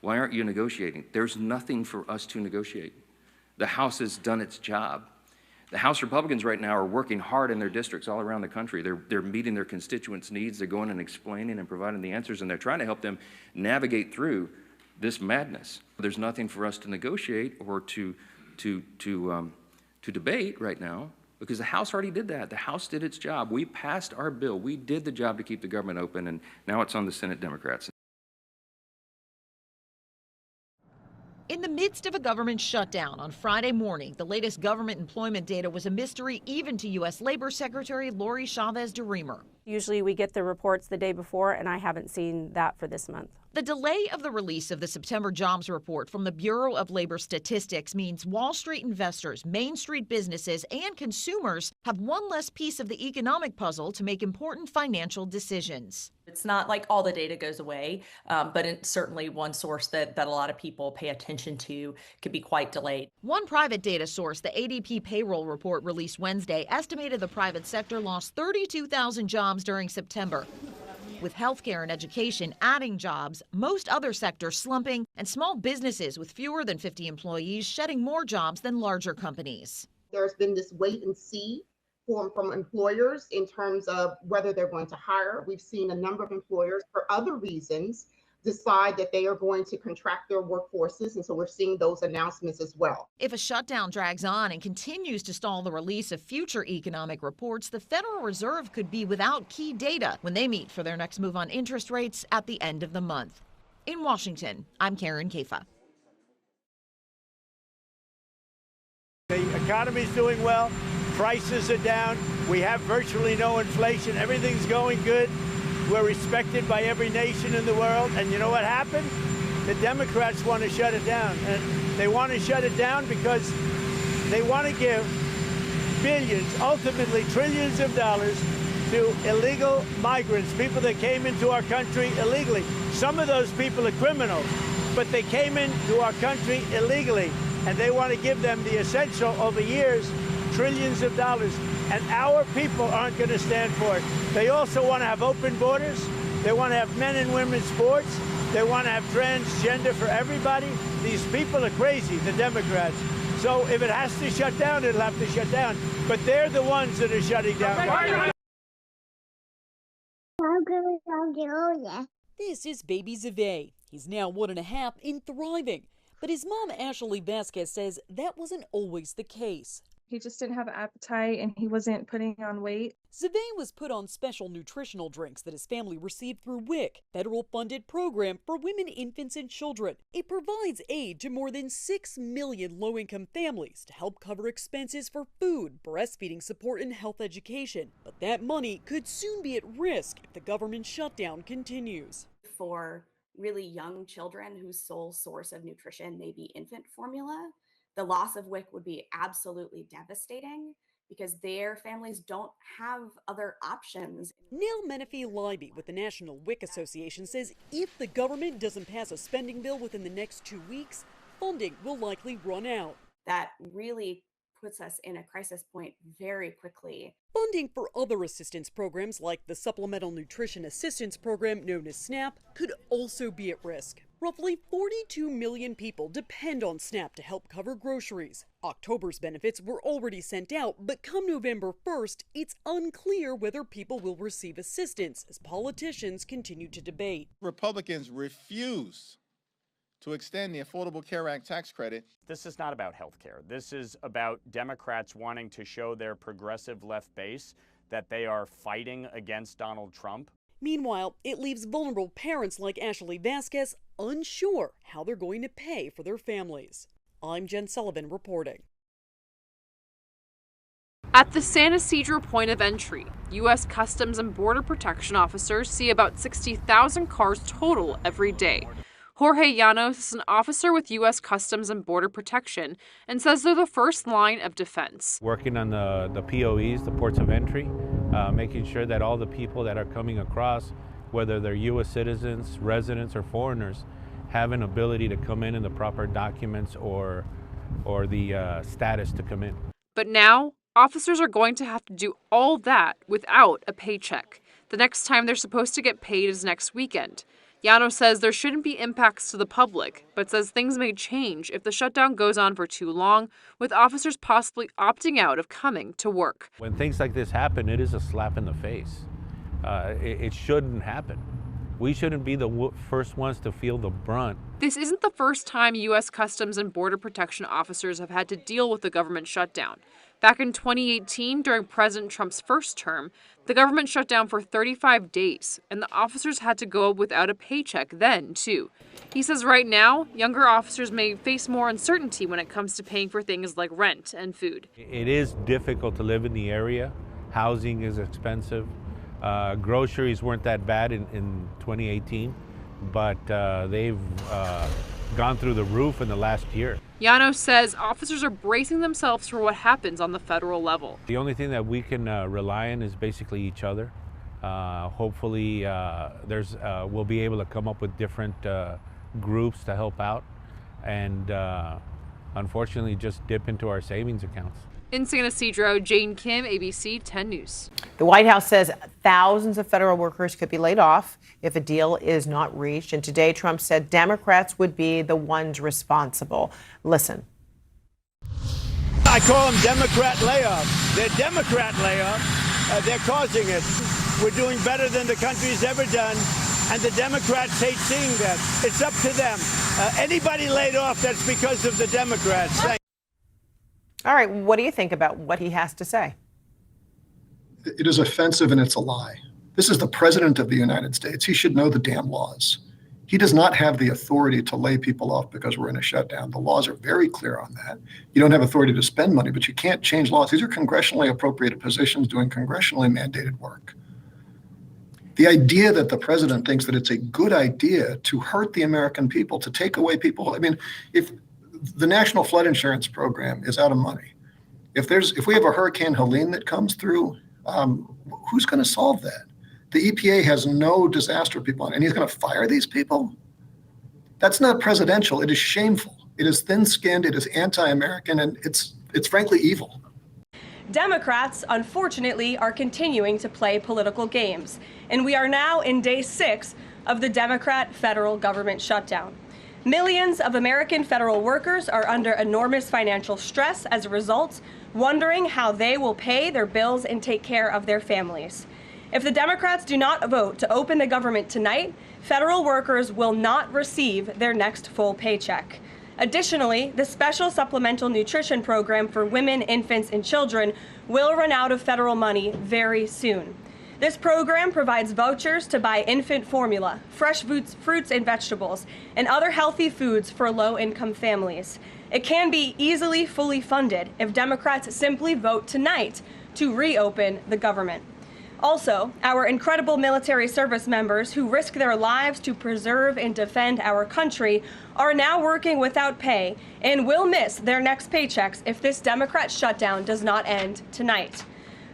Why aren't you negotiating? There's nothing for us to negotiate. The House has done its job. The House Republicans right now are working hard in their districts all around the country. They're meeting their constituents' needs. They're going and explaining and providing the answers, and they're trying to help them navigate through this madness. There's nothing for us to negotiate or to debate right now, because the House already did that. The House did its job. We passed our bill. We did the job to keep the government open, and now it's on the Senate Democrats. In the midst of a government shutdown on Friday morning, the latest government employment data was a mystery even to U.S. Labor Secretary Lori Chavez DeRemer. Usually we get the reports the day before, and I haven't seen that for this month. The delay of the release of the September jobs report from the Bureau of Labor Statistics means Wall Street investors, Main Street businesses, and consumers have one less piece of the economic puzzle to make important financial decisions. It's not like all the data goes away, but it's certainly one source that a lot of people pay attention to could be quite delayed. One private data source, the ADP payroll report released Wednesday, estimated the private sector lost 32,000 jobs during September. With healthcare and education adding jobs, most other sectors slumping, and small businesses with fewer than 50 employees shedding more jobs than larger companies. There's been this wait and see from employers in terms of whether they're going to hire. We've seen a number of employers, for other reasons, decide that they are going to contract their workforces, and so we're seeing those announcements as well. If a shutdown drags on and continues to stall the release of future economic reports, the Federal Reserve could be without key data when they meet for their next move on interest rates at the end of the month. In Washington, I'm Karen Kafa. The economy's doing well, prices are down, we have virtually no inflation, everything's going good. We're respected by every nation in the world, and you know what happened? The Democrats want to shut it down, and they want to shut it down because they want to give billions, ultimately trillions of dollars to illegal migrants, people that came into our country illegally. Some of those people are criminals, but they came into our country illegally, and they want to give them the essential, over years, trillions of dollars. And our people aren't going to stand for it. They also want to have open borders. They want to have men and women's sports. They want to have transgender for everybody. These people are crazy, the Democrats. So if it has to shut down, it'll have to shut down. But they're the ones that are shutting down. This is baby Zave. He's now 1.5 and thriving. But his mom, Ashley Vasquez, says that wasn't always the case. He just didn't have an appetite and he wasn't putting on weight. Zave was put on special nutritional drinks that his family received through WIC, federal-funded program for women, infants, and children. It provides aid to more than 6 million low-income families to help cover expenses for food, breastfeeding support, and health education. But that money could soon be at risk if the government shutdown continues. For really young children whose sole source of nutrition may be infant formula, the loss of WIC would be absolutely devastating because their families don't have other options. Nell Menifee-Leiby with the National WIC Association says if the government doesn't pass a spending bill within the next 2 weeks, funding will likely run out. That really puts us in a crisis point very quickly. Funding for other assistance programs like the Supplemental Nutrition Assistance Program known as SNAP could also be at risk. Roughly 42 million people depend on SNAP to help cover groceries. October's benefits were already sent out, but come November 1st, it's unclear whether people will receive assistance as politicians continue to debate. Republicans refuse to extend the Affordable Care Act tax credit. This is not about health care. This is about Democrats wanting to show their progressive left base that they are fighting against Donald Trump. Meanwhile, it leaves vulnerable parents like Ashley Vasquez unsure how they're going to pay for their families. I'm Jen Sullivan reporting. At the San Ysidro point of entry, U.S. Customs and Border Protection officers see about 60,000 cars total every day. Jorge Llanos is an officer with U.S. Customs and Border Protection and says they're the first line of defense. Working on the POEs, the ports of entry, making sure that all the people that are coming across, whether they're U.S. citizens, residents, or foreigners, have an ability to come in the proper documents or the status to come in. But now, officers are going to have to do all that without a paycheck. The next time they're supposed to get paid is next weekend. Yano says there shouldn't be impacts to the public, but says things may change if the shutdown goes on for too long, with officers possibly opting out of coming to work. When things like this happen, it is a slap in the face. It shouldn't happen. We shouldn't be the first ones to feel the brunt. This isn't the first time U.S. Customs and Border Protection officers have had to deal with the government shutdown. Back in 2018, during President Trump's first term, the government shut down for 35 days, and the officers had to go without a paycheck then, too. He says right now, younger officers may face more uncertainty when it comes to paying for things like rent and food. It is difficult to live in the area. Housing is expensive. Groceries weren't that bad in 2018, but they've gone through the roof in the last year. Yano says officers are bracing themselves for what happens on the federal level. The only thing that we can rely on is basically each other. Hopefully we'll be able to come up with different groups to help out and unfortunately just dip into our savings accounts. In San Ysidro, Jane Kim, ABC 10 News. The White House says thousands of federal workers could be laid off if a deal is not reached. And today, Trump said Democrats would be the ones responsible. Listen. I call them Democrat layoffs. They're Democrat layoffs. They're causing it. We're doing better than the country's ever done. And the Democrats hate seeing that. It's up to them. Anybody laid off, that's because of the Democrats. All right, what do you think about what he has to say? It is offensive and it's a lie. This is the president of the United States. He should know the damn laws. He does not have the authority to lay people off because we're in a shutdown. The laws are very clear on that. You don't have authority to spend money, but you can't change laws. These are congressionally appropriated positions doing congressionally mandated work. The idea that the president thinks that it's a good idea to hurt the American people, to take away people. I mean, if the National Flood Insurance Program is out of money, if we have a Hurricane Helene that comes through, who's going to solve that? The EPA has no disaster people on it, and he's going to fire these people? That's not presidential. It is shameful. It is thin-skinned. It is anti-American, and it's frankly evil. Democrats, unfortunately, are continuing to play political games, and we are now in day 6 of the Democrat federal government shutdown. Millions of American federal workers are under enormous financial stress as a result, wondering how they will pay their bills and take care of their families. If the Democrats do not vote to open the government tonight, federal workers will not receive their next full paycheck. Additionally, the special supplemental nutrition program for women, infants, and children will run out of federal money very soon. This program provides vouchers to buy infant formula, fresh fruits and vegetables, and other healthy foods for low-income families. It can be easily fully funded if Democrats simply vote tonight to reopen the government. Also, our incredible military service members who risk their lives to preserve and defend our country are now working without pay and will miss their next paychecks if this Democrat shutdown does not end tonight.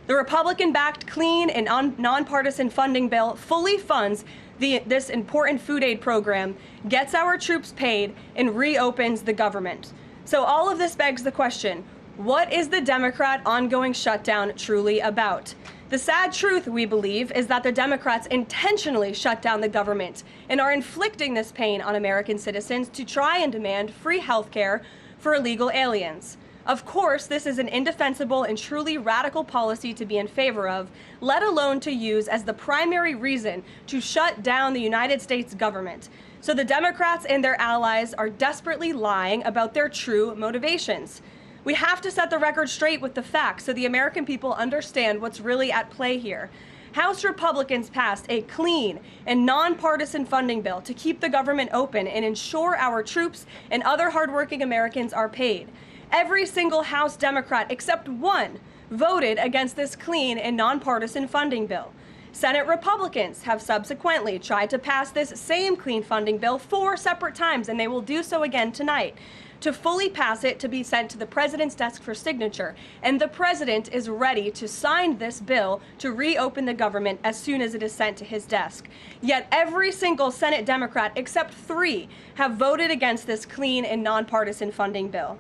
The Republican-backed clean and nonpartisan funding bill fully funds this important food aid program, gets our troops paid, and reopens the government. So all of this begs the question, what is the Democrat ongoing shutdown truly about? The sad truth, we believe, is that the Democrats intentionally shut down the government and are inflicting this pain on American citizens to try and demand free health care for illegal aliens. Of course, this is an indefensible and truly radical policy to be in favor of, let alone to use as the primary reason to shut down the United States government. So the Democrats and their allies are desperately lying about their true motivations. We have to set the record straight with the facts so the American people understand what's really at play here. House Republicans passed a clean and nonpartisan funding bill to keep the government open and ensure our troops and other hardworking Americans are paid. Every single House Democrat except one voted against this clean and nonpartisan funding bill. Senate Republicans have subsequently tried to pass this same clean funding bill 4 separate times, and they will do so again tonight, to fully pass it to be sent to the president's desk for signature. And the president is ready to sign this bill to reopen the government as soon as it is sent to his desk. Yet every single Senate Democrat except 3 have voted against this clean and nonpartisan funding bill.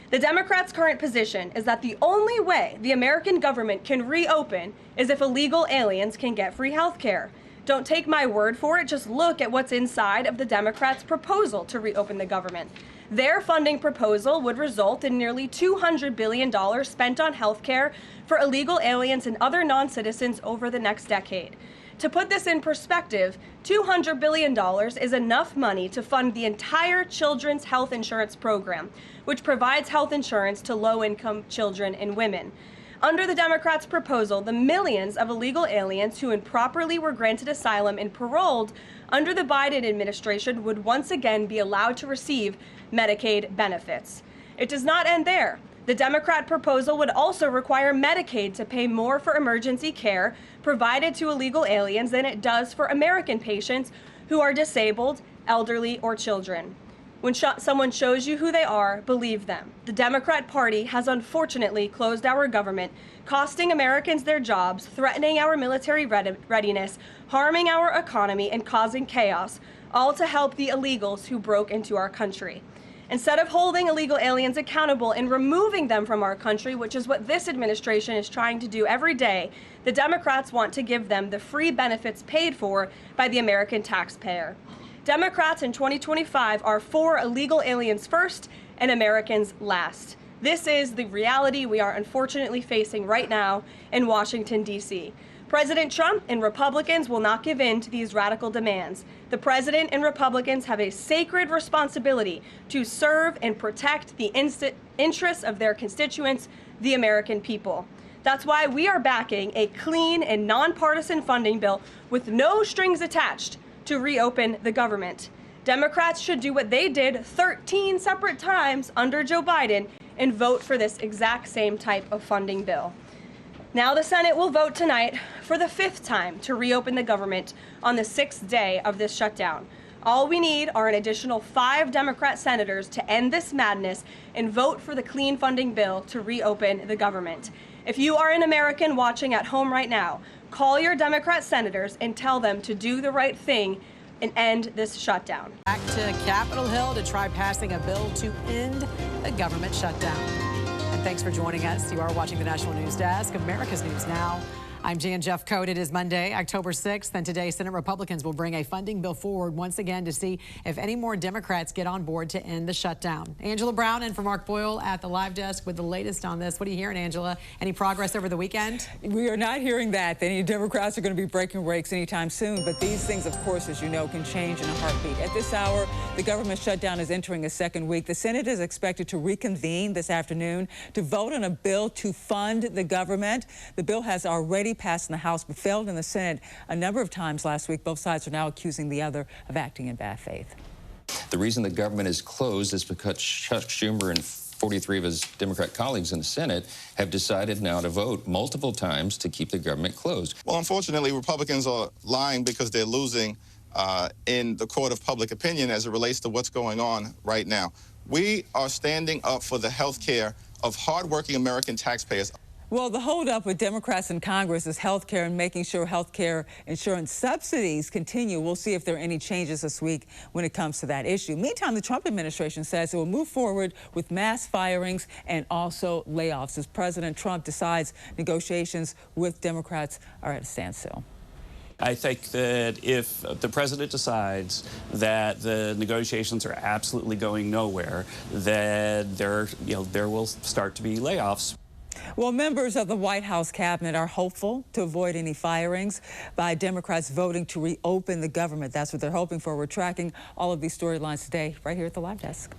The Democrats' current position is that the only way the American government can reopen is if illegal aliens can get free health care. Don't take my word for it, just look at what's inside of the Democrats' proposal to reopen the government. Their funding proposal would result in nearly $200 billion spent on health care for illegal aliens and other non-citizens over the next decade. To put this in perspective, $200 billion is enough money to fund the entire children's health insurance program, which provides health insurance to low-income children and women. Under the Democrats' proposal, the millions of illegal aliens who improperly were granted asylum and paroled under the Biden administration would once again be allowed to receive Medicaid benefits. It does not end there. The Democrat proposal would also require Medicaid to pay more for emergency care provided to illegal aliens than it does for American patients who are disabled, elderly, or children. When someone shows you who they are, believe them. The Democrat Party has unfortunately closed our government, costing Americans their jobs, threatening our military readiness, harming our economy, and causing chaos, all to help the illegals who broke into our country. Instead of holding illegal aliens accountable and removing them from our country, which is what this administration is trying to do every day, the Democrats want to give them the free benefits paid for by the American taxpayer. Democrats in 2025 are for illegal aliens first and Americans last. This is the reality we are unfortunately facing right now in Washington, D.C. President Trump and Republicans will not give in to these radical demands. The president and Republicans have a sacred responsibility to serve and protect the interests of their constituents, the American people. That's why we are backing a clean and nonpartisan funding bill with no strings attached to reopen the government. Democrats should do what they did 13 separate times under Joe Biden and vote for this exact same type of funding bill. Now the Senate will vote tonight for the 5th time to reopen the government on the 6th day of this shutdown. All we need are an additional 5 Democrat senators to end this madness and vote for the clean funding bill to reopen the government. If you are an American watching at home right now, call your Democrat senators and tell them to do the right thing and end this shutdown. Back to Capitol Hill to try passing a bill to end the government shutdown. And thanks for joining us. You are watching the National News Desk, America's News Now. I'm Jan Jeffcoat. It is Monday, October 6th, and today Senate Republicans will bring a funding bill forward once again to see if any more Democrats get on board to end the shutdown. Angela Brown in for Mark Boyle at the live desk with the latest on this. What are you hearing, Angela? Any progress over the weekend? We are not hearing that any Democrats are going to be breaking ranks anytime soon, but these things, of course, as you know, can change in a heartbeat. At this hour, the government shutdown is entering a second week. The Senate is expected to reconvene this afternoon to vote on a bill to fund the government. The bill has already passed in the House but failed in the Senate a number of times last week. Both sides are now accusing the other of acting in bad faith. The reason the government is closed is because Chuck Schumer and 43 of his Democrat colleagues in the Senate have decided now to vote multiple times to keep the government closed. Well, unfortunately, Republicans are lying because they're losing in the court of public opinion as it relates to what's going on right now. We are standing up for the health care of hardworking American taxpayers. Well, the holdup with Democrats in Congress is health care and making sure health care insurance subsidies continue. We'll see if there are any changes this week when it comes to that issue. Meantime, the Trump administration says it will move forward with mass firings and also layoffs as President Trump decides negotiations with Democrats are at a standstill. I think that if the president decides that the negotiations are absolutely going nowhere, then there will start to be layoffs. Well, members of the White House cabinet are hopeful to avoid any firings by Democrats voting to reopen the government. That's what they're hoping for. We're tracking all of these storylines today right here at the live desk.